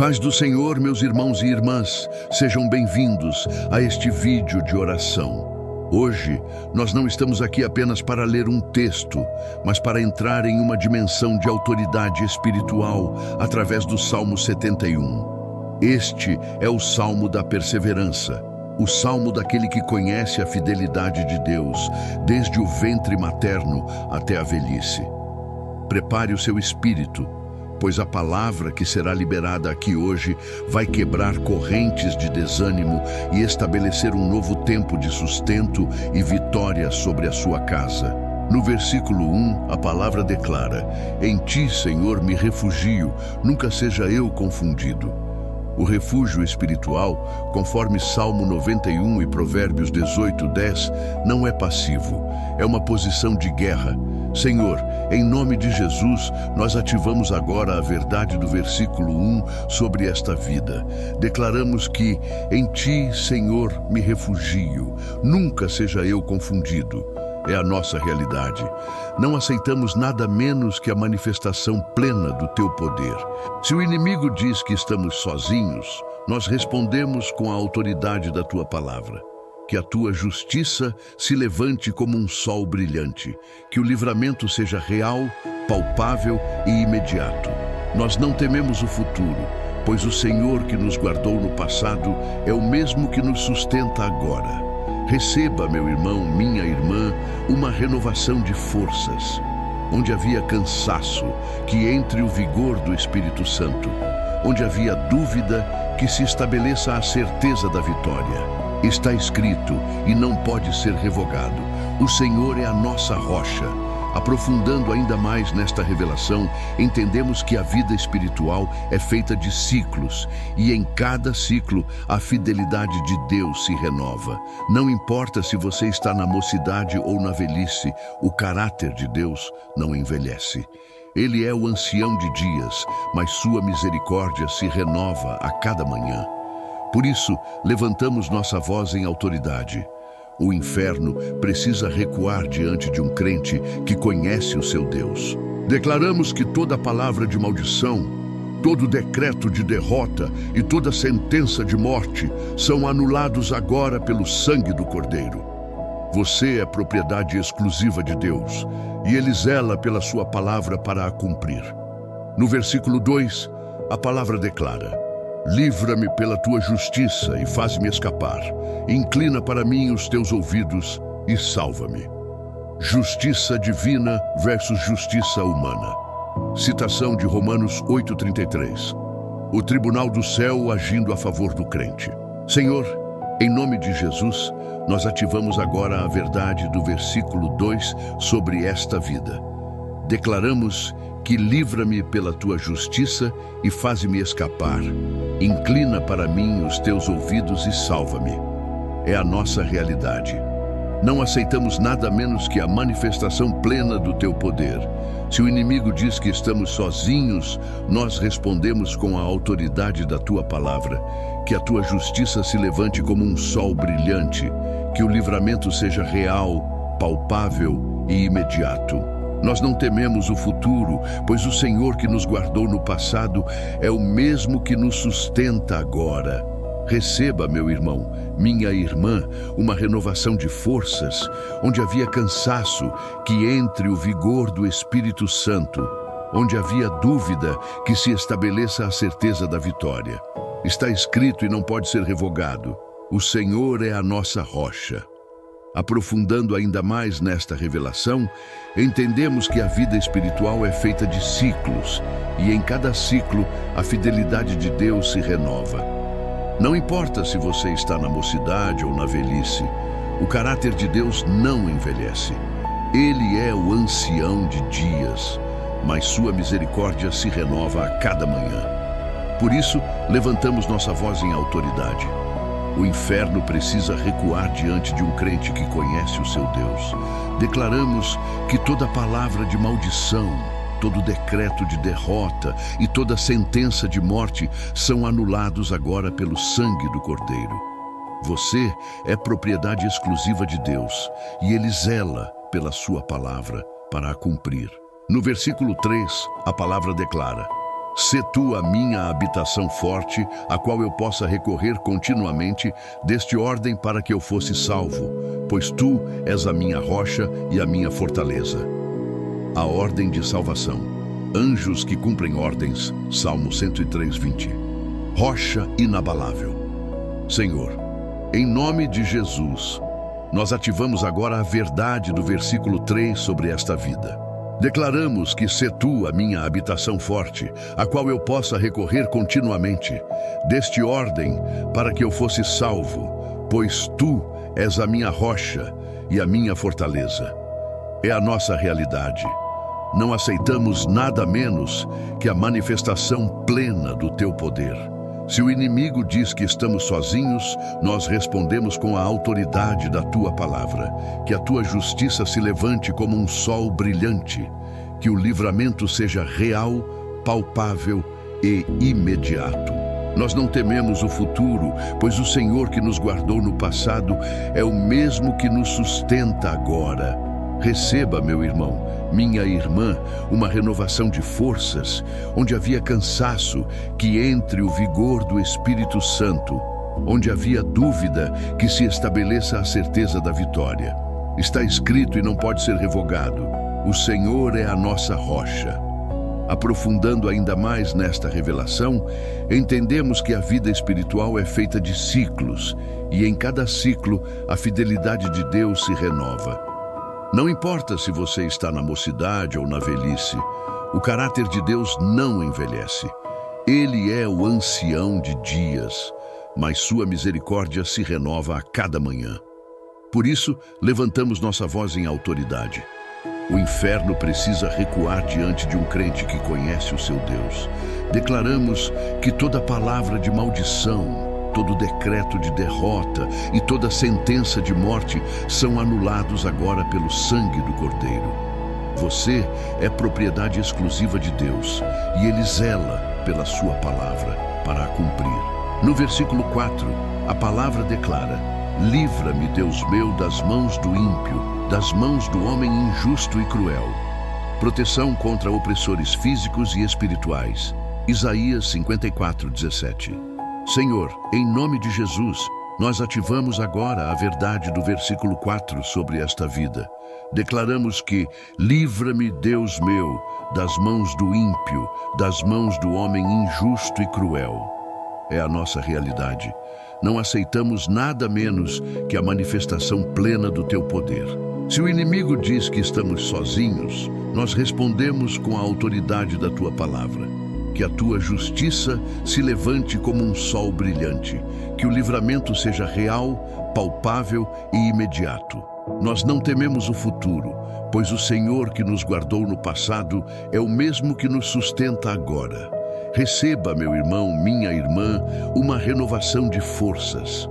Paz do Senhor, meus irmãos e irmãs, sejam bem-vindos a este vídeo de oração. Hoje, nós não estamos aqui apenas para ler um texto, mas para entrar em uma dimensão de autoridade espiritual através do Salmo 71. Este é o Salmo da perseverança, o Salmo daquele que conhece a fidelidade de Deus, desde o ventre materno até a velhice. Prepare o seu espírito, pois a palavra que será liberada aqui hoje vai quebrar correntes de desânimo e estabelecer um novo tempo de sustento e vitória sobre a sua casa. No versículo 1, a palavra declara: "Em ti, Senhor, me refugio, nunca seja eu confundido." O refúgio espiritual, conforme Salmo 91 e Provérbios 18:10, não é passivo, é uma posição de guerra. Senhor, em nome de Jesus, nós ativamos agora a verdade do versículo 1 sobre esta vida. Declaramos que, em Ti, Senhor, me refugio, nunca seja eu confundido. É a nossa realidade. Não aceitamos nada menos que a manifestação plena do Teu poder. Se o inimigo diz que estamos sozinhos, nós respondemos com a autoridade da Tua palavra. Que a Tua justiça se levante como um sol brilhante, que o livramento seja real, palpável e imediato. Nós não tememos o futuro, pois o Senhor que nos guardou no passado é o mesmo que nos sustenta agora. Receba, meu irmão, minha irmã, uma renovação de forças. Onde havia cansaço, que entre o vigor do Espírito Santo. Onde havia dúvida, que se estabeleça a certeza da vitória. Está escrito e não pode ser revogado: o Senhor é a nossa rocha. Aprofundando ainda mais nesta revelação, entendemos que a vida espiritual é feita de ciclos, e em cada ciclo a fidelidade de Deus se renova. Não importa se você está na mocidade ou na velhice, o caráter de Deus não envelhece. Ele é o ancião de dias, mas sua misericórdia se renova a cada manhã. Por isso, levantamos nossa voz em autoridade. O inferno precisa recuar diante de um crente que conhece o seu Deus. Declaramos que toda palavra de maldição, todo decreto de derrota e toda sentença de morte são anulados agora pelo sangue do Cordeiro. Você é propriedade exclusiva de Deus, e Ele zela pela sua palavra para a cumprir. No versículo 2, a palavra declara: "Livra-me pela tua justiça e faz-me escapar. Inclina para mim os teus ouvidos e salva-me." Justiça divina versus justiça humana. Citação de Romanos 8:33. O tribunal do céu agindo a favor do crente. Senhor, em nome de Jesus, nós ativamos agora a verdade do versículo 2 sobre esta vida. Declaramos que livra-me pela tua justiça e faz-me escapar. Inclina para mim os teus ouvidos e salva-me. É a nossa realidade. Não aceitamos nada menos que a manifestação plena do teu poder. Se o inimigo diz que estamos sozinhos, nós respondemos com a autoridade da tua palavra. Que a tua justiça se levante como um sol brilhante, que o livramento seja real, palpável e imediato. Nós não tememos o futuro, pois o Senhor que nos guardou no passado é o mesmo que nos sustenta agora. Receba, meu irmão, minha irmã, uma renovação de forças, onde havia cansaço, que entre o vigor do Espírito Santo. Onde havia dúvida, que se estabeleça a certeza da vitória. Está escrito e não pode ser revogado: o Senhor é a nossa rocha. Aprofundando ainda mais nesta revelação, entendemos que a vida espiritual é feita de ciclos, e em cada ciclo a fidelidade de Deus se renova. Não importa se você está na mocidade ou na velhice, o caráter de Deus não envelhece. Ele é o ancião de dias, mas sua misericórdia se renova a cada manhã. Por isso, levantamos nossa voz em autoridade. O inferno precisa recuar diante de um crente que conhece o seu Deus. Declaramos que toda palavra de maldição, todo decreto de derrota e toda sentença de morte são anulados agora pelo sangue do Cordeiro. Você é propriedade exclusiva de Deus, e Ele zela pela sua palavra para a cumprir. No versículo 3, a palavra declara: Sê tu a minha habitação forte, a qual eu possa recorrer continuamente, deste ordem para que eu fosse salvo, pois tu és a minha rocha e a minha fortaleza. A ordem de salvação. Anjos que cumprem ordens. Salmo 103:20. Rocha inabalável. Senhor, em nome de Jesus, nós ativamos agora a verdade do versículo 3 sobre esta vida. Declaramos que sê tu a minha habitação forte, a qual eu possa recorrer continuamente, deste ordem para que eu fosse salvo, pois tu és a minha rocha e a minha fortaleza. É a nossa realidade. Não aceitamos nada menos que a manifestação plena do teu poder. Se o inimigo diz que estamos sozinhos, nós respondemos com a autoridade da tua palavra. Que a tua justiça se levante como um sol brilhante. Que o livramento seja real, palpável e imediato. Nós não tememos o futuro, pois o Senhor que nos guardou no passado é o mesmo que nos sustenta agora. Receba, meu irmão, minha irmã, uma renovação de forças, onde havia cansaço, que entre o vigor do Espírito Santo. Onde havia dúvida, que se estabeleça a certeza da vitória. Está escrito e não pode ser revogado: o Senhor é a nossa rocha. Aprofundando ainda mais nesta revelação, entendemos que a vida espiritual é feita de ciclos, e em cada ciclo a fidelidade de Deus se renova. Não importa se você está na mocidade ou na velhice, o caráter de Deus não envelhece. Ele é o ancião de dias, mas sua misericórdia se renova a cada manhã. Por isso, levantamos nossa voz em autoridade. O inferno precisa recuar diante de um crente que conhece o seu Deus. Declaramos que toda palavra de maldição, todo decreto de derrota e toda sentença de morte são anulados agora pelo sangue do Cordeiro. Você é propriedade exclusiva de Deus e Ele zela pela sua palavra para a cumprir. No versículo 4, a palavra declara: livra-me, Deus meu, das mãos do ímpio, das mãos do homem injusto e cruel. Proteção contra opressores físicos e espirituais. Isaías 54:17. Senhor, em nome de Jesus, nós ativamos agora a verdade do versículo 4 sobre esta vida. Declaramos que, livra-me, Deus meu, das mãos do ímpio, das mãos do homem injusto e cruel. É a nossa realidade. Não aceitamos nada menos que a manifestação plena do teu poder. Se o inimigo diz que estamos sozinhos, nós respondemos com a autoridade da tua palavra. Que a tua justiça se levante como um sol brilhante, que o livramento seja real, palpável e imediato. Nós não tememos o futuro, pois o Senhor que nos guardou no passado é o mesmo que nos sustenta agora. Receba, meu irmão, minha irmã, uma renovação de forças.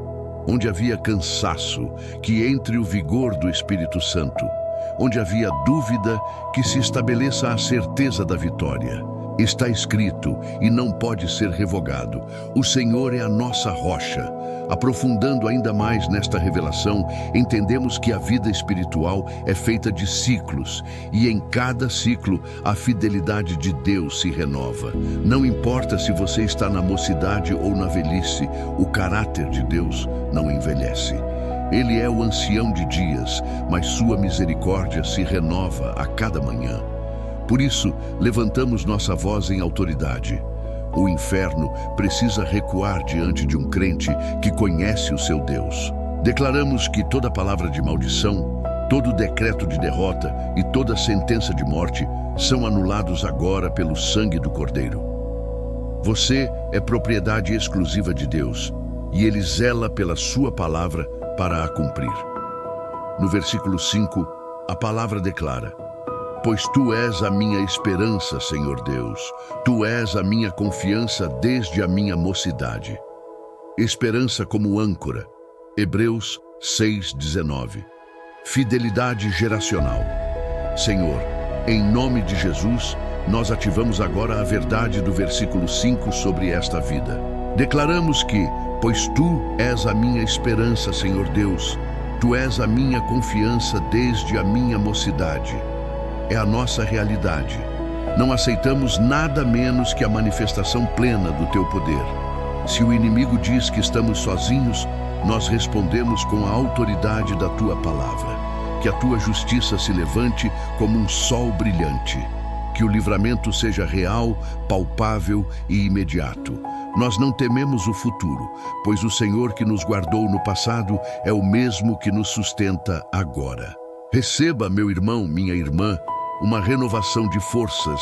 Onde havia cansaço, que entre o vigor do Espírito Santo. Onde havia dúvida, que se estabeleça a certeza da vitória. Está escrito e não pode ser revogado: o Senhor é a nossa rocha. Aprofundando ainda mais nesta revelação, entendemos que a vida espiritual é feita de ciclos, e em cada ciclo a fidelidade de Deus se renova. Não importa se você está na mocidade ou na velhice, o caráter de Deus não envelhece. Ele é o ancião de dias, mas sua misericórdia se renova a cada manhã. Por isso, levantamos nossa voz em autoridade. O inferno precisa recuar diante de um crente que conhece o seu Deus. Declaramos que toda palavra de maldição, todo decreto de derrota e toda sentença de morte são anulados agora pelo sangue do Cordeiro. Você é propriedade exclusiva de Deus e Ele zela pela sua palavra para a cumprir. No versículo 5, a palavra declara: pois tu és a minha esperança, Senhor Deus. Tu és a minha confiança desde a minha mocidade. Esperança como âncora. Hebreus 6:19. Fidelidade geracional. Senhor, em nome de Jesus, nós ativamos agora a verdade do versículo 5 sobre esta vida. Declaramos que, pois tu és a minha esperança, Senhor Deus, tu és a minha confiança desde a minha mocidade. É a nossa realidade. Não aceitamos nada menos que a manifestação plena do teu poder. Se o inimigo diz que estamos sozinhos, nós respondemos com a autoridade da tua palavra. Que a tua justiça se levante como um sol brilhante. Que o livramento seja real, palpável e imediato. Nós não tememos o futuro, pois o Senhor que nos guardou no passado é o mesmo que nos sustenta agora. Receba, meu irmão, minha irmã, uma renovação de forças,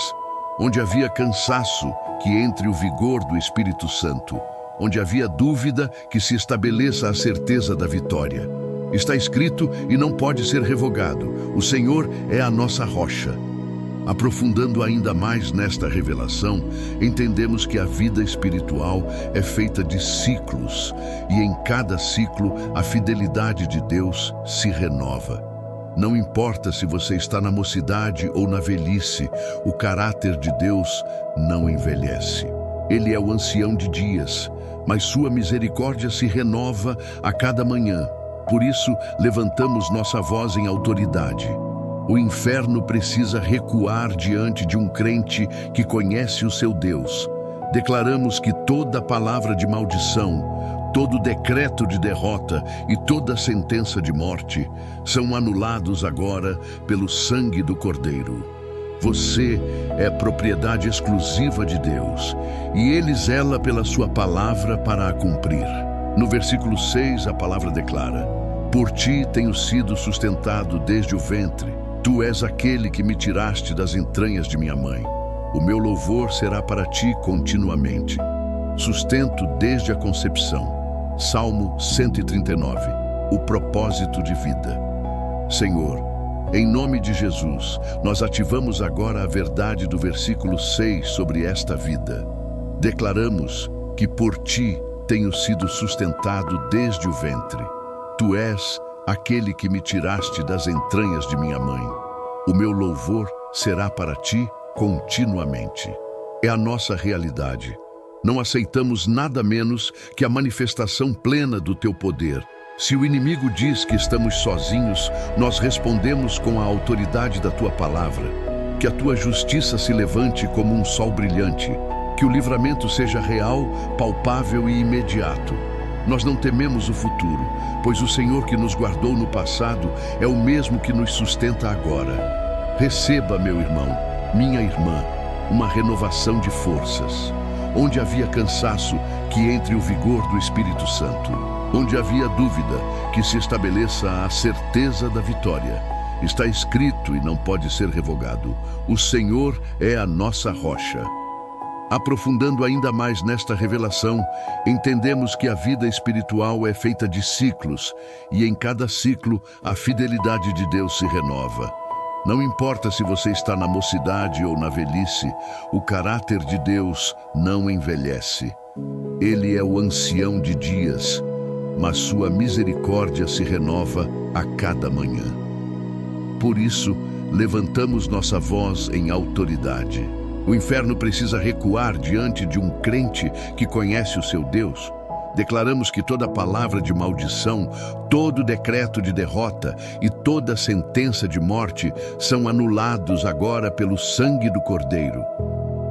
onde havia cansaço, que entre o vigor do Espírito Santo. Onde havia dúvida, que se estabeleça a certeza da vitória. Está escrito e não pode ser revogado: o Senhor é a nossa rocha. Aprofundando ainda mais nesta revelação, entendemos que a vida espiritual é feita de ciclos, e em cada ciclo a fidelidade de Deus se renova. Não importa se você está na mocidade ou na velhice, o caráter de Deus não envelhece. Ele é o ancião de dias, mas sua misericórdia se renova a cada manhã. Por isso, levantamos nossa voz em autoridade. O inferno precisa recuar diante de um crente que conhece o seu Deus. Declaramos que toda palavra de maldição, todo decreto de derrota e toda sentença de morte são anulados agora pelo sangue do Cordeiro. Você é propriedade exclusiva de Deus, e Ele zela pela sua palavra para a cumprir. No versículo 6, a palavra declara: por ti tenho sido sustentado desde o ventre. Tu és aquele que me tiraste das entranhas de minha mãe. O meu louvor será para ti continuamente. Sustento desde a concepção. Salmo 139. O propósito de vida. Senhor, em nome de Jesus, nós ativamos agora a verdade do versículo 6 sobre esta vida. Declaramos que por ti tenho sido sustentado desde o ventre. Tu és aquele que me tiraste das entranhas de minha mãe. O meu louvor será para ti continuamente. É a nossa realidade. Não aceitamos nada menos que a manifestação plena do teu poder. Se o inimigo diz que estamos sozinhos, nós respondemos com a autoridade da tua palavra. Que a tua justiça se levante como um sol brilhante. Que o livramento seja real, palpável e imediato. Nós não tememos o futuro, pois o Senhor que nos guardou no passado é o mesmo que nos sustenta agora. Receba, meu irmão, minha irmã, uma renovação de forças. Onde havia cansaço, que entre o vigor do Espírito Santo. Onde havia dúvida, que se estabeleça a certeza da vitória. Está escrito e não pode ser revogado: o Senhor é a nossa rocha. Aprofundando ainda mais nesta revelação, entendemos que a vida espiritual é feita de ciclos, e em cada ciclo a fidelidade de Deus se renova. Não importa se você está na mocidade ou na velhice, o caráter de Deus não envelhece. Ele é o ancião de dias, mas sua misericórdia se renova a cada manhã. Por isso, levantamos nossa voz em autoridade. O inferno precisa recuar diante de um crente que conhece o seu Deus. Declaramos que toda palavra de maldição, todo decreto de derrota e toda sentença de morte são anulados agora pelo sangue do Cordeiro.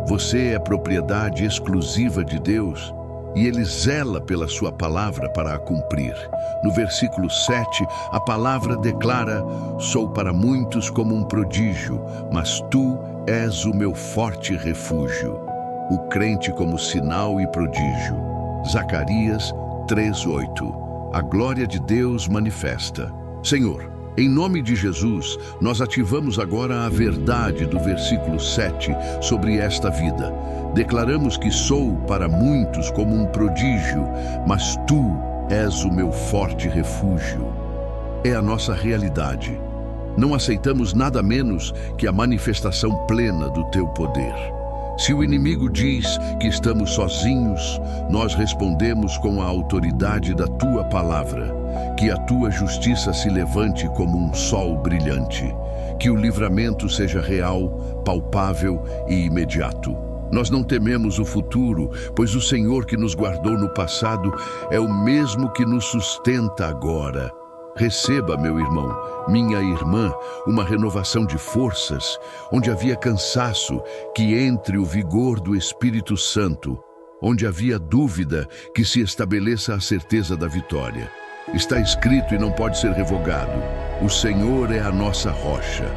Você é propriedade exclusiva de Deus e Ele zela pela sua palavra para a cumprir. No versículo 7, a palavra declara: sou para muitos como um prodígio, mas tu és o meu forte refúgio. O crente como sinal e prodígio. Zacarias 3:8. A glória de Deus manifesta. Senhor, em nome de Jesus, nós ativamos agora a verdade do versículo 7 sobre esta vida. Declaramos que sou para muitos como um prodígio, mas tu és o meu forte refúgio. É a nossa realidade. Não aceitamos nada menos que a manifestação plena do teu poder. Se o inimigo diz que estamos sozinhos, nós respondemos com a autoridade da tua palavra. Que a tua justiça se levante como um sol brilhante. Que o livramento seja real, palpável e imediato. Nós não tememos o futuro, pois o Senhor que nos guardou no passado é o mesmo que nos sustenta agora. Receba, meu irmão, minha irmã, uma renovação de forças, onde havia cansaço, que entre o vigor do Espírito Santo. Onde havia dúvida, que se estabeleça a certeza da vitória. Está escrito e não pode ser revogado: o Senhor é a nossa rocha.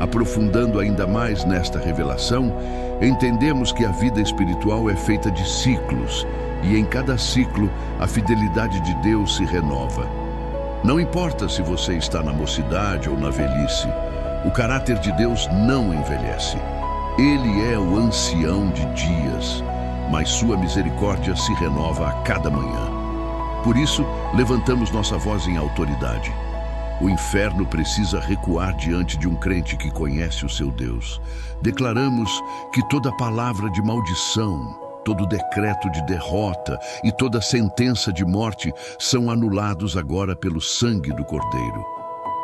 Aprofundando ainda mais nesta revelação, entendemos que a vida espiritual é feita de ciclos, e em cada ciclo a fidelidade de Deus se renova. Não importa se você está na mocidade ou na velhice, o caráter de Deus não envelhece. Ele é o ancião de dias, mas sua misericórdia se renova a cada manhã. Por isso, levantamos nossa voz em autoridade. O inferno precisa recuar diante de um crente que conhece o seu Deus. Declaramos que toda palavra de maldição, todo decreto de derrota e toda sentença de morte são anulados agora pelo sangue do Cordeiro.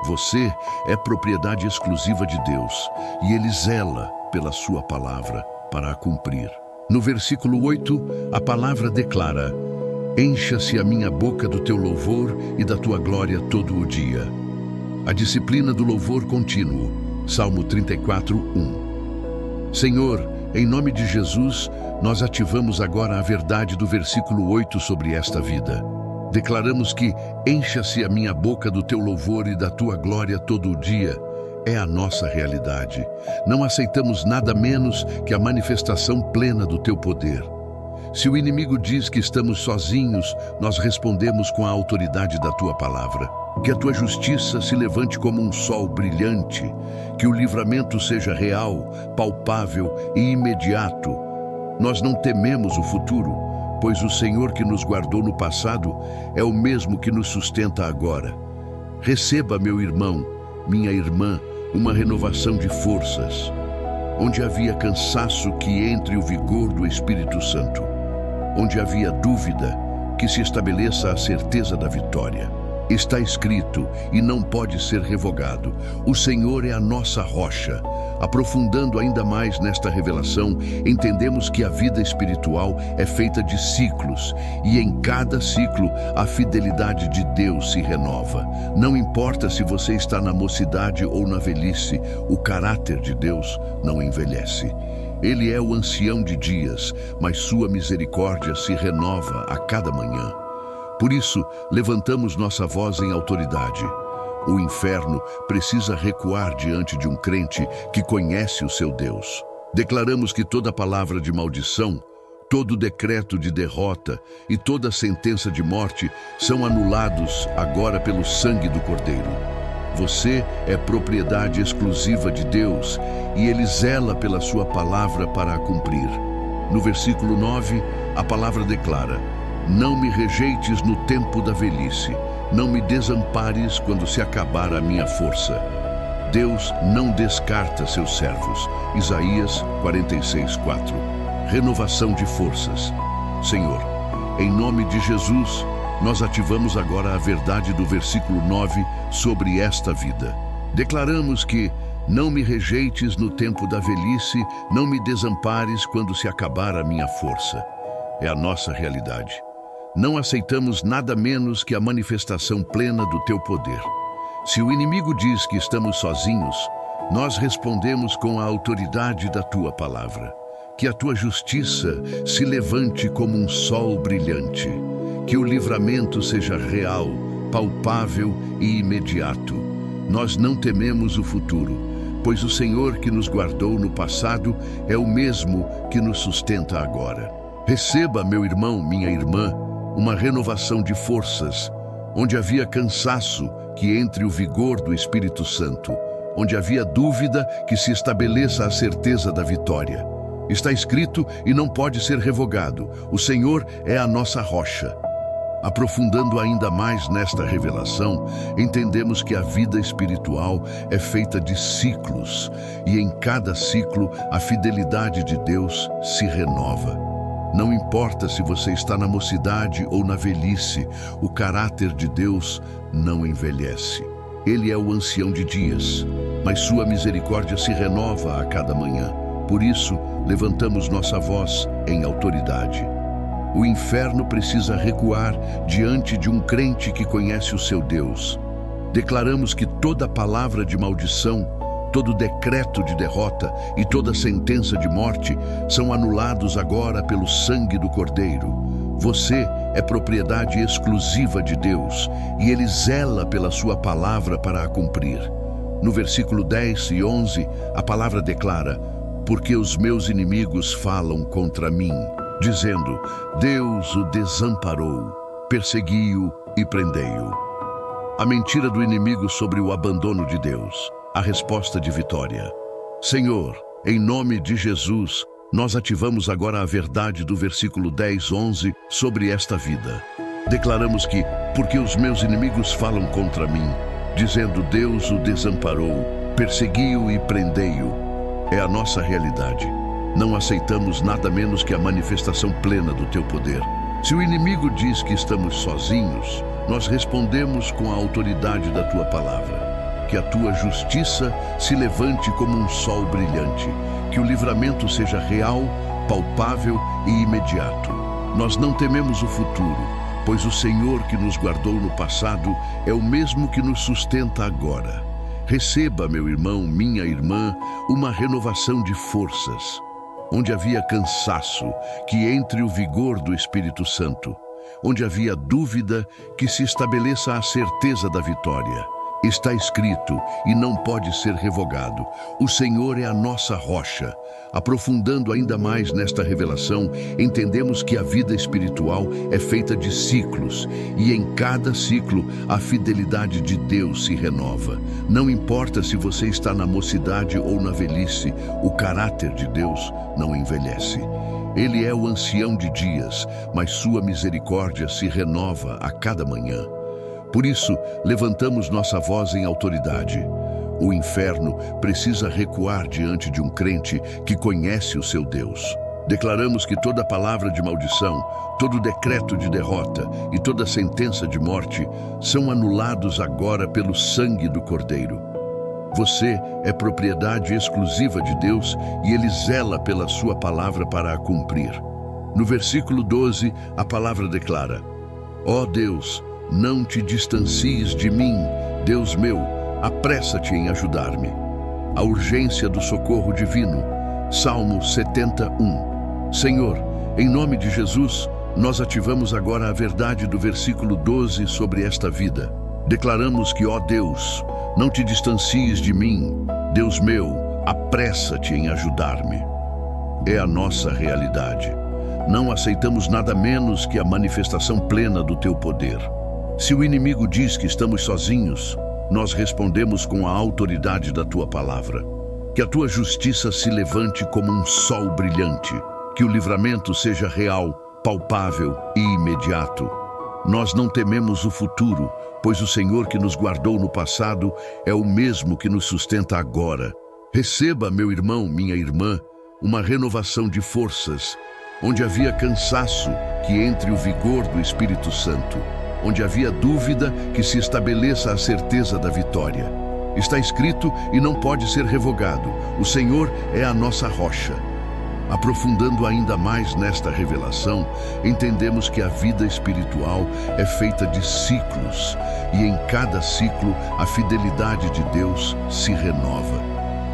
Você é propriedade exclusiva de Deus e Ele zela pela sua palavra para a cumprir. No versículo 8, a palavra declara: encha-se a minha boca do teu louvor e da tua glória todo o dia. A disciplina do louvor contínuo. Salmo 34, 1. Senhor, em nome de Jesus, nós ativamos agora a verdade do versículo 8 sobre esta vida. Declaramos que encha-se a minha boca do teu louvor e da tua glória todo o dia. É a nossa realidade. Não aceitamos nada menos que a manifestação plena do teu poder. Se o inimigo diz que estamos sozinhos, nós respondemos com a autoridade da tua palavra. Que a tua justiça se levante como um sol brilhante, que o livramento seja real, palpável e imediato. Nós não tememos o futuro, pois o Senhor que nos guardou no passado é o mesmo que nos sustenta agora. Receba, meu irmão, minha irmã, uma renovação de forças. Onde havia cansaço, que entre o vigor do Espírito Santo. Onde havia dúvida, que se estabeleça a certeza da vitória. Está escrito e não pode ser revogado: o Senhor é a nossa rocha. Aprofundando ainda mais nesta revelação, entendemos que a vida espiritual é feita de ciclos, e em cada ciclo a fidelidade de Deus se renova. Não importa se você está na mocidade ou na velhice, o caráter de Deus não envelhece. Ele é o ancião de dias, mas sua misericórdia se renova a cada manhã. Por isso, levantamos nossa voz em autoridade. O inferno precisa recuar diante de um crente que conhece o seu Deus. Declaramos que toda palavra de maldição, todo decreto de derrota e toda sentença de morte são anulados agora pelo sangue do Cordeiro. Você é propriedade exclusiva de Deus e Ele zela pela sua palavra para a cumprir. No versículo 9, a palavra declara: não me rejeites no tempo da velhice, não me desampares quando se acabar a minha força. Deus não descarta seus servos. Isaías 46, 4. Renovação de forças. Senhor, em nome de Jesus, nós ativamos agora a verdade do versículo 9 sobre esta vida. Declaramos que não me rejeites no tempo da velhice, não me desampares quando se acabar a minha força. É a nossa realidade. Não aceitamos nada menos que a manifestação plena do teu poder. Se o inimigo diz que estamos sozinhos, nós respondemos com a autoridade da tua palavra. Que a tua justiça se levante como um sol brilhante. Que o livramento seja real, palpável e imediato. Nós não tememos o futuro, pois o Senhor que nos guardou no passado é o mesmo que nos sustenta agora. Receba, meu irmão, minha irmã, uma renovação de forças, onde havia cansaço, que entre o vigor do Espírito Santo. Onde havia dúvida, que se estabeleça a certeza da vitória. Está escrito e não pode ser revogado: o Senhor é a nossa rocha. Aprofundando ainda mais nesta revelação, entendemos que a vida espiritual é feita de ciclos, e em cada ciclo a fidelidade de Deus se renova. Não importa se você está na mocidade ou na velhice, o caráter de Deus não envelhece. Ele é o ancião de dias, mas sua misericórdia se renova a cada manhã. Por isso, levantamos nossa voz em autoridade. O inferno precisa recuar diante de um crente que conhece o seu Deus. Declaramos que toda palavra de maldição, todo decreto de derrota e toda sentença de morte são anulados agora pelo sangue do Cordeiro. Você é propriedade exclusiva de Deus e Ele zela pela sua palavra para a cumprir. No versículo 10 e 11, a palavra declara: porque os meus inimigos falam contra mim, dizendo: Deus o desamparou, persegui-o e prendei-o. A mentira do inimigo sobre o abandono de Deus, a resposta de vitória. Senhor, em nome de Jesus, nós ativamos agora a verdade do versículo 10, 11 sobre esta vida. Declaramos que, porque os meus inimigos falam contra mim, dizendo: Deus o desamparou, persegui-o e prendei-o. É a nossa realidade. Não aceitamos nada menos que a manifestação plena do teu poder. Se o inimigo diz que estamos sozinhos, nós respondemos com a autoridade da tua palavra. Que a tua justiça se levante como um sol brilhante. Que o livramento seja real, palpável e imediato. Nós não tememos o futuro, pois o Senhor que nos guardou no passado é o mesmo que nos sustenta agora. Receba, meu irmão, minha irmã, uma renovação de forças. Onde havia cansaço, que entre o vigor do Espírito Santo. Onde havia dúvida, que se estabeleça a certeza da vitória. Está escrito e não pode ser revogado: o Senhor é a nossa rocha. Aprofundando ainda mais nesta revelação, entendemos que a vida espiritual é feita de ciclos, e em cada ciclo a fidelidade de Deus se renova. Não importa se você está na mocidade ou na velhice, o caráter de Deus não envelhece. Ele é o ancião de dias, mas sua misericórdia se renova a cada manhã. Por isso, levantamos nossa voz em autoridade. O inferno precisa recuar diante de um crente que conhece o seu Deus. Declaramos que toda palavra de maldição, todo decreto de derrota e toda sentença de morte são anulados agora pelo sangue do Cordeiro. Você é propriedade exclusiva de Deus e Ele zela pela sua palavra para a cumprir. No versículo 12, a palavra declara: ó Deus, não te distancies de mim, Deus meu, apressa-te em ajudar-me. A urgência do socorro divino. Salmo 71. Senhor, em nome de Jesus, nós ativamos agora a verdade do versículo 12 sobre esta vida. Declaramos que, ó Deus, não te distancies de mim, Deus meu, apressa-te em ajudar-me. É a nossa realidade. Não aceitamos nada menos que a manifestação plena do teu poder. Se o inimigo diz que estamos sozinhos, nós respondemos com a autoridade da tua palavra. Que a tua justiça se levante como um sol brilhante. Que o livramento seja real, palpável e imediato. Nós não tememos o futuro, pois o Senhor que nos guardou no passado é o mesmo que nos sustenta agora. Receba, meu irmão, minha irmã, uma renovação de forças. Onde havia cansaço, que entre o vigor do Espírito Santo. Onde havia dúvida, que se estabeleça a certeza da vitória. Está escrito e não pode ser revogado: o Senhor é a nossa rocha. Aprofundando ainda mais nesta revelação, entendemos que a vida espiritual é feita de ciclos, e em cada ciclo a fidelidade de Deus se renova.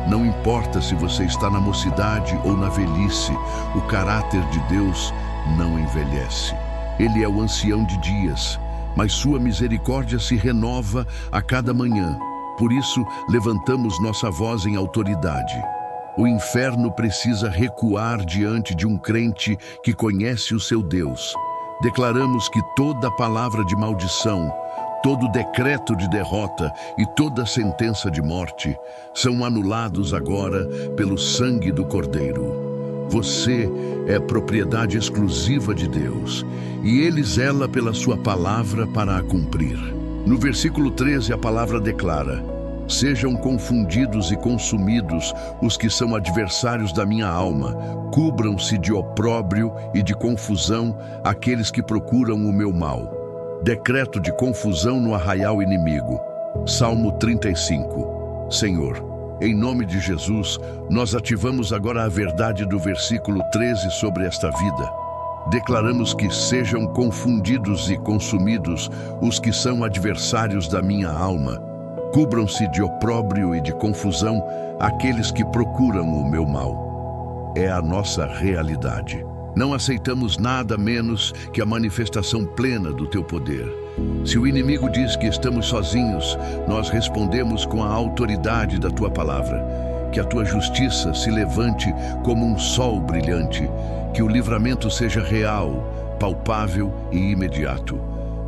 Não importa se você está na mocidade ou na velhice, o caráter de Deus não envelhece. Ele é o ancião de dias, mas sua misericórdia se renova a cada manhã. Por isso, levantamos nossa voz em autoridade. O inferno precisa recuar diante de um crente que conhece o seu Deus. Declaramos que toda palavra de maldição, todo decreto de derrota e toda sentença de morte são anulados agora pelo sangue do Cordeiro. Você é propriedade exclusiva de Deus, e Ele zela pela sua palavra para a cumprir. No versículo 13, a palavra declara: sejam confundidos e consumidos os que são adversários da minha alma, cubram-se de opróbrio e de confusão aqueles que procuram o meu mal. Decreto de confusão no arraial inimigo. Salmo 35. Senhor, em nome de Jesus, nós ativamos agora a verdade do versículo 13 sobre esta vida. declaramos que sejam confundidos e consumidos os que são adversários da minha alma. Cubram-se de opróbrio e de confusão aqueles que procuram o meu mal. É a nossa realidade. Não aceitamos nada menos que a manifestação plena do teu poder. Se o inimigo diz que estamos sozinhos, nós respondemos com a autoridade da tua palavra. Que a tua justiça se levante como um sol brilhante, que o livramento seja real, palpável e imediato.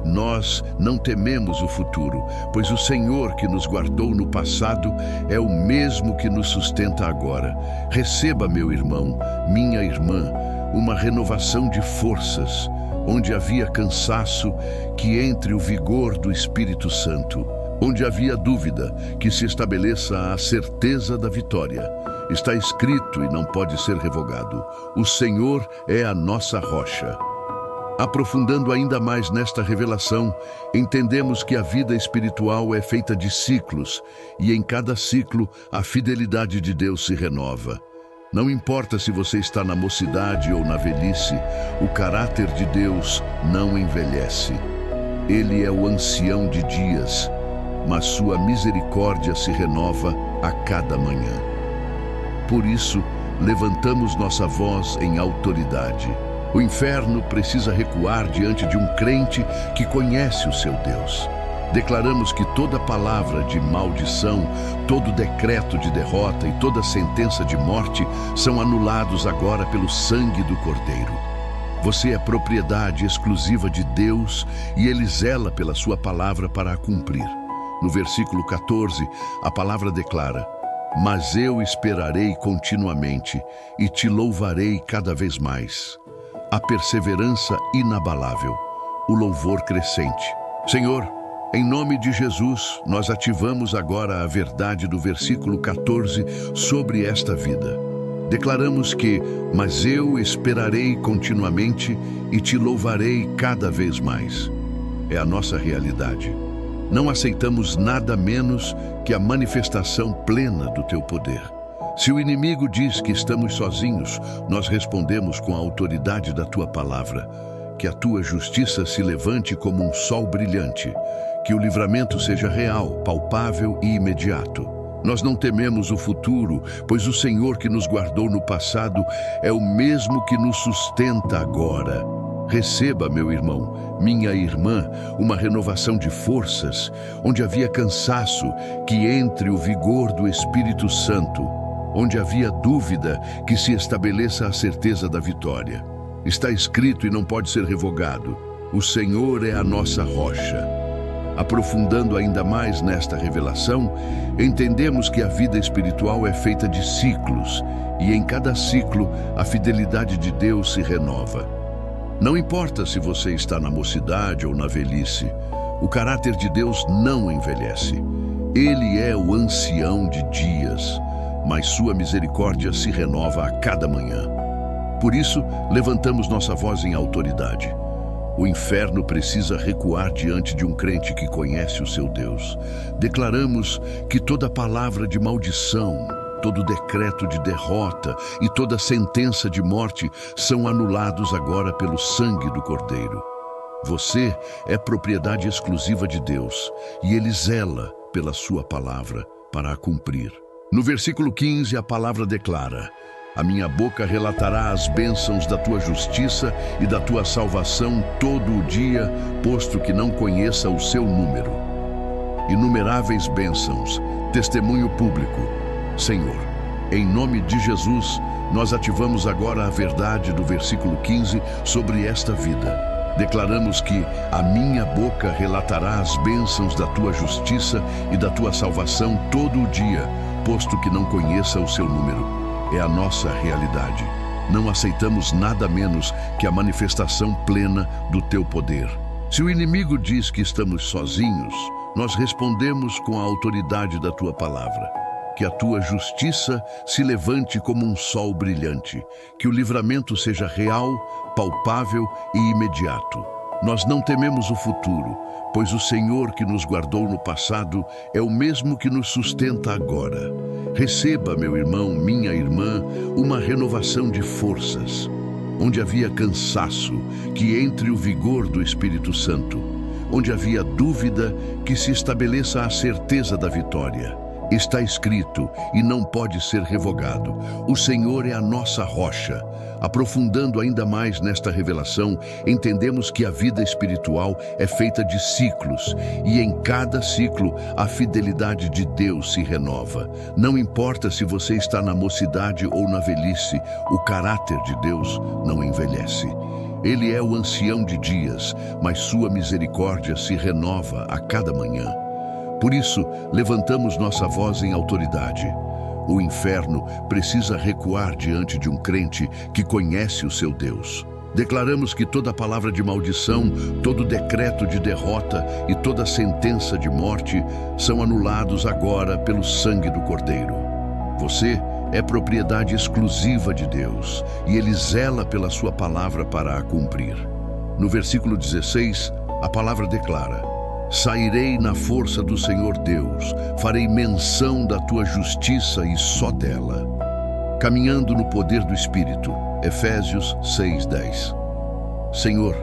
Nós não tememos o futuro, pois o Senhor que nos guardou no passado é o mesmo que nos sustenta agora. Receba, meu irmão, minha irmã, uma renovação de forças, onde havia cansaço, que entre o vigor do Espírito Santo. Onde havia dúvida, que se estabeleça a certeza da vitória. Está escrito e não pode ser revogado: o Senhor é a nossa rocha. Aprofundando ainda mais nesta revelação, entendemos que a vida espiritual é feita de ciclos, e em cada ciclo a fidelidade de Deus se renova. Não importa se você está na mocidade ou na velhice, o caráter de Deus não envelhece. Ele é o ancião de dias, mas sua misericórdia se renova a cada manhã. Por isso, levantamos nossa voz em autoridade. O inferno precisa recuar diante de um crente que conhece o seu Deus. Declaramos que toda palavra de maldição, todo decreto de derrota e toda sentença de morte são anulados agora pelo sangue do Cordeiro. Você é propriedade exclusiva de Deus e Ele zela pela sua palavra para a cumprir. No versículo 14, a palavra declara: mas eu esperarei continuamente e te louvarei cada vez mais. A perseverança inabalável, o louvor crescente. Senhor, em nome de Jesus, nós ativamos agora a verdade do versículo 14 sobre esta vida. Declaramos que, mas eu esperarei continuamente e te louvarei cada vez mais. É a nossa realidade. Não aceitamos nada menos que a manifestação plena do teu poder. Se o inimigo diz que estamos sozinhos, nós respondemos com a autoridade da tua palavra. Que a tua justiça se levante como um sol brilhante, que o livramento seja real, palpável e imediato. Nós não tememos o futuro, pois o Senhor que nos guardou no passado é o mesmo que nos sustenta agora. Receba, meu irmão, minha irmã, uma renovação de forças, onde havia cansaço, que entre o vigor do Espírito Santo. Onde havia dúvida, que se estabeleça a certeza da vitória. Está escrito e não pode ser revogado: o Senhor é a nossa rocha. Aprofundando ainda mais nesta revelação, entendemos que a vida espiritual é feita de ciclos, e em cada ciclo a fidelidade de Deus se renova. Não importa se você está na mocidade ou na velhice, o caráter de Deus não envelhece. Ele é o ancião de dias, mas sua misericórdia se renova a cada manhã. Por isso, levantamos nossa voz em autoridade. O inferno precisa recuar diante de um crente que conhece o seu Deus. Declaramos que toda palavra de maldição, todo decreto de derrota e toda sentença de morte são anulados agora pelo sangue do Cordeiro. Você é propriedade exclusiva de Deus e Ele zela pela sua palavra para a cumprir. No versículo 15, a palavra declara: a minha boca relatará as bênçãos da tua justiça e da tua salvação todo o dia, posto que não conheça o seu número. Inumeráveis bênçãos, testemunho público. Senhor, em nome de Jesus, nós ativamos agora a verdade do versículo 15 sobre esta vida. Declaramos que a minha boca relatará as bênçãos da tua justiça e da tua salvação todo o dia, posto que não conheça o seu número. É a nossa realidade. Não aceitamos nada menos que a manifestação plena do teu poder. Se o inimigo diz que estamos sozinhos, nós respondemos com a autoridade da tua palavra. Que a tua justiça se levante como um sol brilhante, que o livramento seja real, palpável e imediato. Nós não tememos o futuro, pois o Senhor que nos guardou no passado é o mesmo que nos sustenta agora. Receba, meu irmão, minha irmã, uma renovação de forças. onde havia cansaço, que entre o vigor do Espírito Santo. Onde havia dúvida, que se estabeleça a certeza da vitória. Está escrito e não pode ser revogado: o Senhor é a nossa rocha. Aprofundando ainda mais nesta revelação, entendemos que a vida espiritual é feita de ciclos, e em cada ciclo a fidelidade de Deus se renova. Não importa se você está na mocidade ou na velhice, o caráter de Deus não envelhece. Ele é o ancião de dias, mas sua misericórdia se renova a cada manhã. Por isso, levantamos nossa voz em autoridade. O inferno precisa recuar diante de um crente que conhece o seu Deus. Declaramos que toda palavra de maldição, todo decreto de derrota e toda sentença de morte são anulados agora pelo sangue do Cordeiro. Você é propriedade exclusiva de Deus e Ele zela pela sua palavra para a cumprir. No versículo 16, a palavra declara: sairei na força do Senhor Deus, farei menção da tua justiça e só dela. Caminhando no poder do Espírito. Efésios 6:10. Senhor,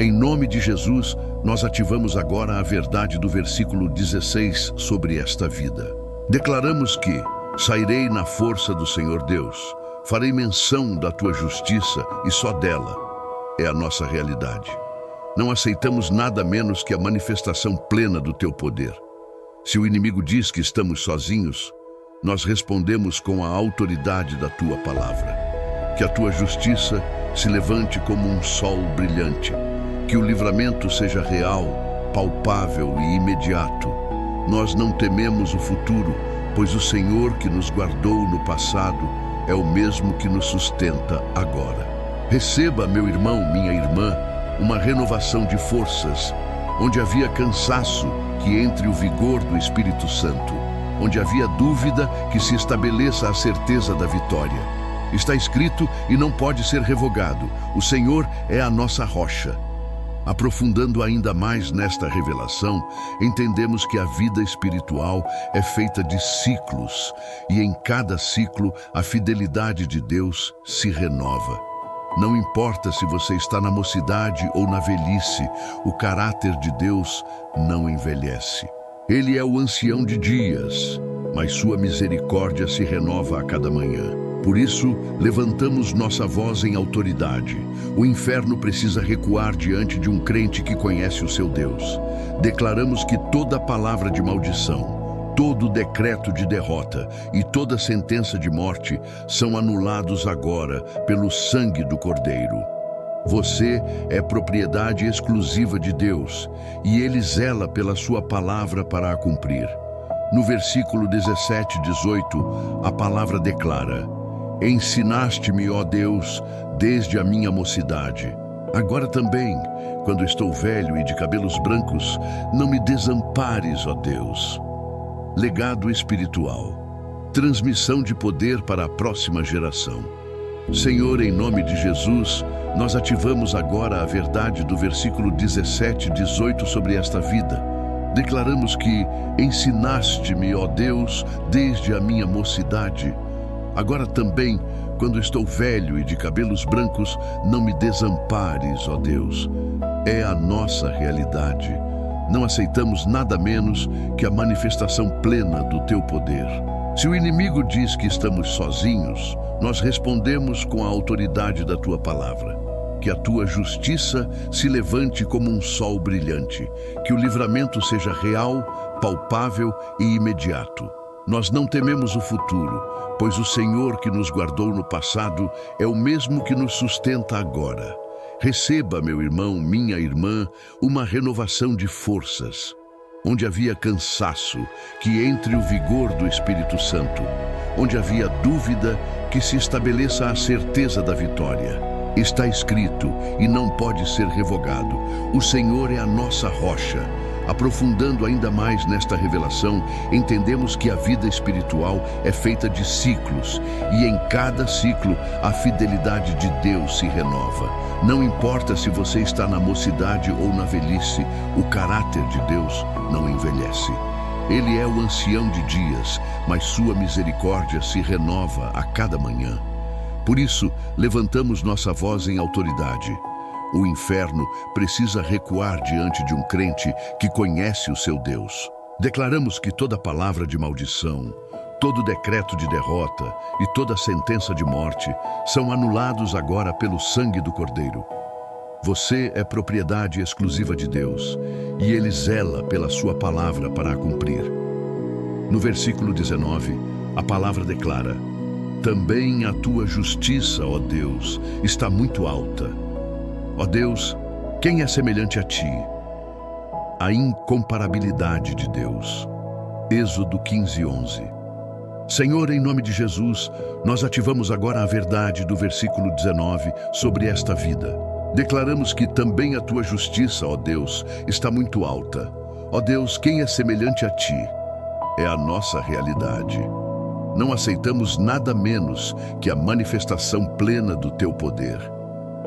em nome de Jesus, nós ativamos agora a verdade do versículo 16 sobre esta vida. Declaramos que sairei na força do Senhor Deus, farei menção da tua justiça e só dela. É a nossa realidade. Não aceitamos nada menos que a manifestação plena do teu poder. Se o inimigo diz que estamos sozinhos, nós respondemos com a autoridade da tua palavra. Que a tua justiça se levante como um sol brilhante. Que o livramento seja real, palpável e imediato. Nós não tememos o futuro, pois o Senhor que nos guardou no passado é o mesmo que nos sustenta agora. Receba, meu irmão, minha irmã, uma renovação de forças, onde havia cansaço, que entre o vigor do Espírito Santo. Onde havia dúvida, que se estabeleça a certeza da vitória. Está escrito e não pode ser revogado: o Senhor é a nossa rocha. Aprofundando ainda mais nesta revelação, entendemos que a vida espiritual é feita de ciclos, e em cada ciclo a fidelidade de Deus se renova. Não importa se você está na mocidade ou na velhice, o caráter de Deus não envelhece. Ele é o ancião de dias, mas sua misericórdia se renova a cada manhã. Por isso, levantamos nossa voz em autoridade. O inferno precisa recuar diante de um crente que conhece o seu Deus. Declaramos que toda palavra de maldição, todo decreto de derrota e toda sentença de morte são anulados agora pelo sangue do Cordeiro. Você é propriedade exclusiva de Deus e Ele zela pela sua palavra para a cumprir. No versículo 17 e 18, a palavra declara: ensinaste-me, ó Deus, desde a minha mocidade. Agora também, quando estou velho e de cabelos brancos, não me desampares, ó Deus. Legado espiritual. Transmissão de poder para a próxima geração. Senhor, em nome de Jesus, nós ativamos agora a verdade do versículo 17 e 18 sobre esta vida. Declaramos que ensinaste-me, ó Deus, desde a minha mocidade. Agora também, quando estou velho e de cabelos brancos, não me desampares, ó Deus. É a nossa realidade. Não aceitamos nada menos que a manifestação plena do teu poder. Se o inimigo diz que estamos sozinhos, nós respondemos com a autoridade da tua palavra. Que a tua justiça se levante como um sol brilhante. Que o livramento seja real, palpável e imediato. Nós não tememos o futuro, pois o Senhor que nos guardou no passado é o mesmo que nos sustenta agora. Receba, meu irmão, minha irmã, uma renovação de forças. Onde havia cansaço, que entre o vigor do Espírito Santo. Onde havia dúvida, que se estabeleça a certeza da vitória. Está escrito e não pode ser revogado: o Senhor é a nossa rocha. Aprofundando ainda mais nesta revelação, entendemos que a vida espiritual é feita de ciclos, e em cada ciclo a fidelidade de Deus se renova. Não importa se você está na mocidade ou na velhice, o caráter de Deus não envelhece. Ele é o ancião de dias, mas sua misericórdia se renova a cada manhã. Por isso, levantamos nossa voz em autoridade. O inferno precisa recuar diante de um crente que conhece o seu Deus. Declaramos que toda palavra de maldição, todo decreto de derrota e toda sentença de morte são anulados agora pelo sangue do Cordeiro. Você é propriedade exclusiva de Deus e Ele zela pela sua palavra para a cumprir. No versículo 19, a palavra declara: também a tua justiça, ó Deus, está muito alta. Ó Deus, quem é semelhante a ti? A incomparabilidade de Deus. Êxodo 15:11. Senhor, em nome de Jesus, nós ativamos agora a verdade do versículo 19 sobre esta vida. Declaramos que também a tua justiça, ó Deus, está muito alta. Ó Deus, quem é semelhante a ti? É a nossa realidade. Não aceitamos nada menos que a manifestação plena do teu poder.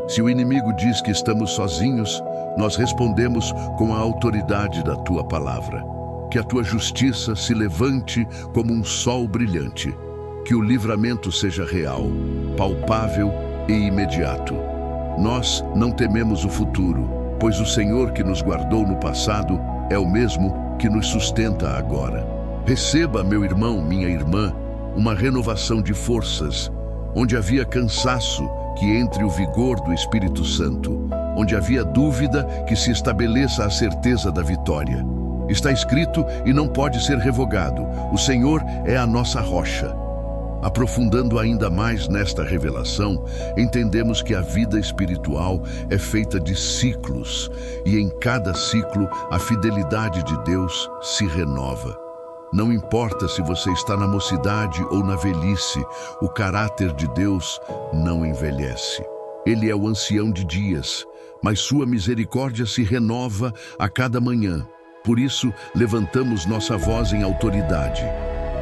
Se o inimigo diz que estamos sozinhos, nós respondemos com a autoridade da tua palavra. Que a tua justiça se levante como um sol brilhante. Que o livramento seja real, palpável e imediato. Nós não tememos o futuro, pois o Senhor que nos guardou no passado é o mesmo que nos sustenta agora. Receba, meu irmão, minha irmã, uma renovação de forças, onde havia cansaço, que entre o vigor do Espírito Santo, onde havia dúvida, que se estabeleça a certeza da vitória. Está escrito e não pode ser revogado: o Senhor é a nossa rocha. Aprofundando ainda mais nesta revelação, entendemos que a vida espiritual é feita de ciclos, e em cada ciclo a fidelidade de Deus se renova. Não importa se você está na mocidade ou na velhice, o caráter de Deus não envelhece. Ele é o ancião de dias, mas sua misericórdia se renova a cada manhã. Por isso, levantamos nossa voz em autoridade.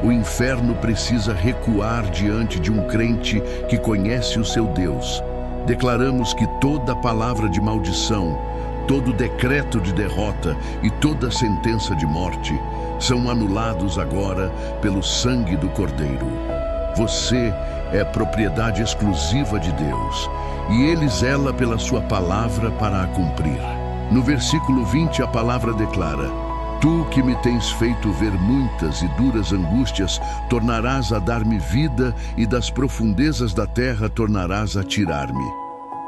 O inferno precisa recuar diante de um crente que conhece o seu Deus. Declaramos que toda palavra de maldição, todo decreto de derrota e toda sentença de morte são anulados agora pelo sangue do Cordeiro. Você é propriedade exclusiva de Deus e Ele zela pela sua palavra para a cumprir. No versículo 20 a palavra declara: tu que me tens feito ver muitas e duras angústias, tornarás a dar-me vida e das profundezas da terra tornarás a tirar-me.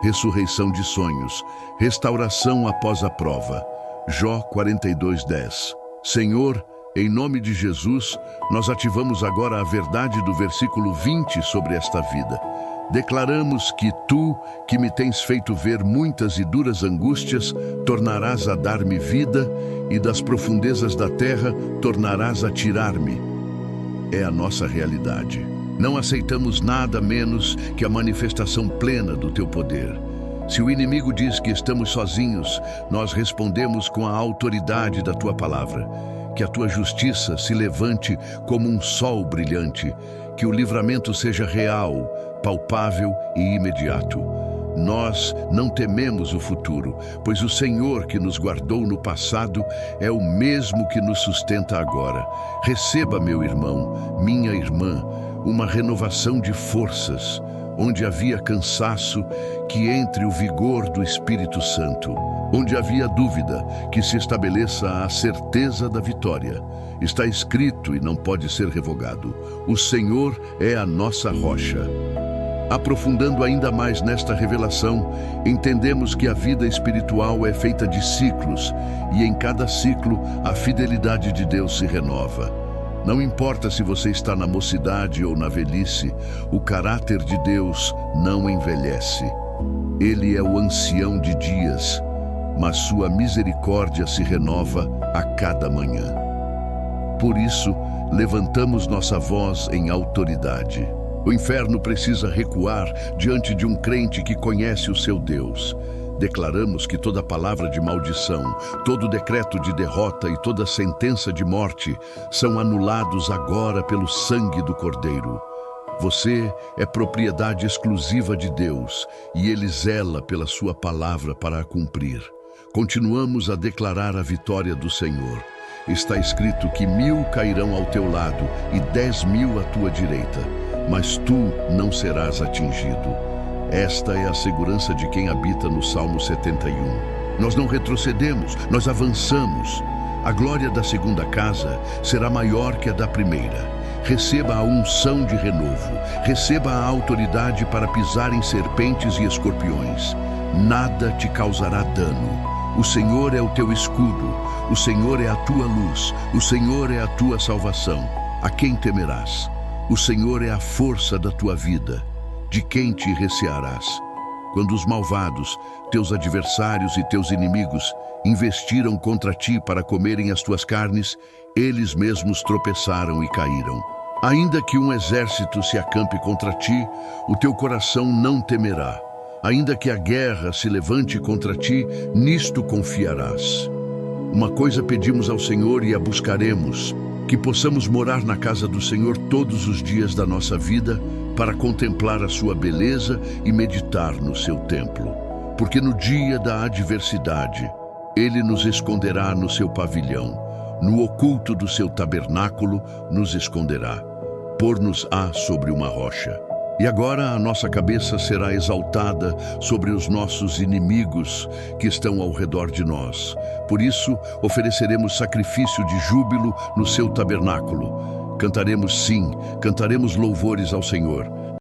Ressurreição de sonhos, restauração após a prova. Jó 42:10. Senhor, em nome de Jesus, nós ativamos agora a verdade do versículo 20 sobre esta vida. Declaramos que tu, que me tens feito ver muitas e duras angústias, tornarás a dar-me vida e das profundezas da terra tornarás a tirar-me. É a nossa realidade. Não aceitamos nada menos que a manifestação plena do teu poder. Se o inimigo diz que estamos sozinhos, nós respondemos com a autoridade da tua palavra. Que a tua justiça se levante como um sol brilhante, que o livramento seja real, palpável e imediato. Nós não tememos o futuro, pois o Senhor que nos guardou no passado é o mesmo que nos sustenta agora. Receba, meu irmão, minha irmã, uma renovação de forças, onde havia cansaço, que entre o vigor do Espírito Santo. Onde havia dúvida, que se estabeleça a certeza da vitória. Está escrito e não pode ser revogado: o Senhor é a nossa rocha. Aprofundando ainda mais nesta revelação, entendemos que a vida espiritual é feita de ciclos, e em cada ciclo a fidelidade de Deus se renova. Não importa se você está na mocidade ou na velhice, o caráter de Deus não envelhece. Ele é o ancião de dias, mas sua misericórdia se renova a cada manhã. Por isso, levantamos nossa voz em autoridade. O inferno precisa recuar diante de um crente que conhece o seu Deus. Declaramos que toda palavra de maldição, todo decreto de derrota e toda sentença de morte são anulados agora pelo sangue do Cordeiro. Você é propriedade exclusiva de Deus e Ele zela pela sua palavra para a cumprir. Continuamos a declarar a vitória do Senhor. Está escrito que 1000 cairão ao teu lado e 10.000 à tua direita, mas tu não serás atingido. Esta é a segurança de quem habita no Salmo 71. Nós não retrocedemos, nós avançamos. A glória da segunda casa será maior que a da primeira. Receba a unção de renovo, receba a autoridade para pisar em serpentes e escorpiões. Nada te causará dano. O Senhor é o teu escudo, o Senhor é a tua luz, o Senhor é a tua salvação. A quem temerás? O Senhor é a força da tua vida. De quem te recearás? Quando os malvados, teus adversários e teus inimigos, investiram contra ti para comerem as tuas carnes, eles mesmos tropeçaram e caíram. Ainda que um exército se acampe contra ti, o teu coração não temerá. Ainda que a guerra se levante contra ti, nisto confiarás. Uma coisa pedimos ao Senhor e a buscaremos, que possamos morar na casa do Senhor todos os dias da nossa vida, para contemplar a sua beleza e meditar no seu templo. Porque no dia da adversidade, Ele nos esconderá no seu pavilhão, no oculto do seu tabernáculo nos esconderá. Pôr-nos-á sobre uma rocha. E agora a nossa cabeça será exaltada sobre os nossos inimigos que estão ao redor de nós. Por isso, ofereceremos sacrifício de júbilo no seu tabernáculo. Cantaremos sim, cantaremos louvores ao Senhor.